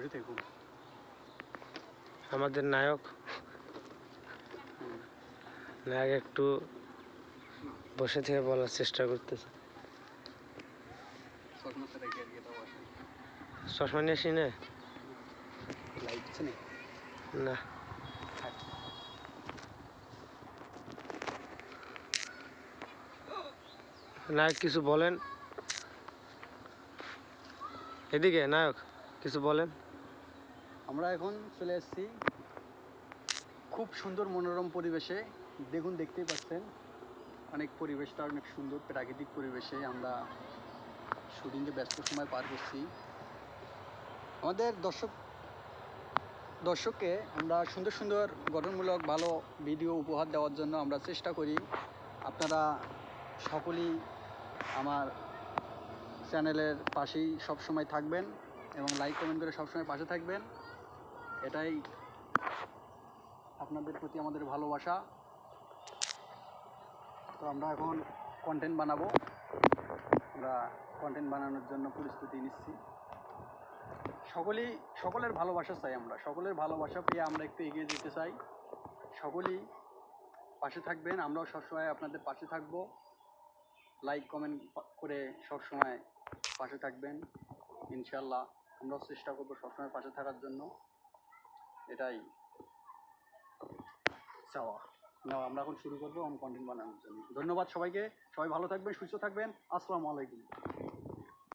বসে থাকুন। আমাদের নায়ক একটু বসে থেকে বলার চেষ্টা করতেছে। চশমা নিয়ে আসি না না নায়ক কিছু বলেন, এদিকে নায়ক কিছু বলেন। আমরা এখন চলে এসেছি খুব সুন্দর মনোরম পরিবেশে। দেখুন, দেখতেই পাচ্ছেন অনেক পরিবেশটা অনেক সুন্দর প্রাকৃতিক পরিবেশে আমরা শুটিংয়ে ব্যস্ত সময় পার করছি। আমাদের দর্শককে আমরা সুন্দর সুন্দর গঠনমূলক ভালো ভিডিও উপহার দেওয়ার জন্য আমরা চেষ্টা করি। আপনারা সকলেই আমার চ্যানেলের পাশেই সবসময় থাকবেন এবং লাইক কমেন্ট করে সবসময় পাশে থাকবেন, এটাই আপনাদের প্রতি আমাদের ভালোবাসা। তো আমরা এখন কন্টেন্ট বানাবো, আমরা কন্টেন্ট বানানোর জন্য প্রস্তুতি নিচ্ছি। সকলের ভালোবাসা চাই, আমরা সকলের ভালোবাসা পেয়ে আমরা একটু এগিয়ে যেতে চাই। সকলেই পাশে থাকবেন, আমরাও সবসময় আপনাদের পাশে থাকবো। লাইক কমেন্ট করে সবসময় পাশে থাকবেন, ইনশাল্লাহ আমরাও চেষ্টা করবো সবসময় পাশে থাকার জন্য, এটাই চাওয়া। আমরা এখন শুরু করবো কন্টেন্ট বানানোর জন্য। ধন্যবাদ সবাইকে, সবাই ভালো থাকবেন, সুস্থ থাকবেন। আসসালামু আলাইকুম।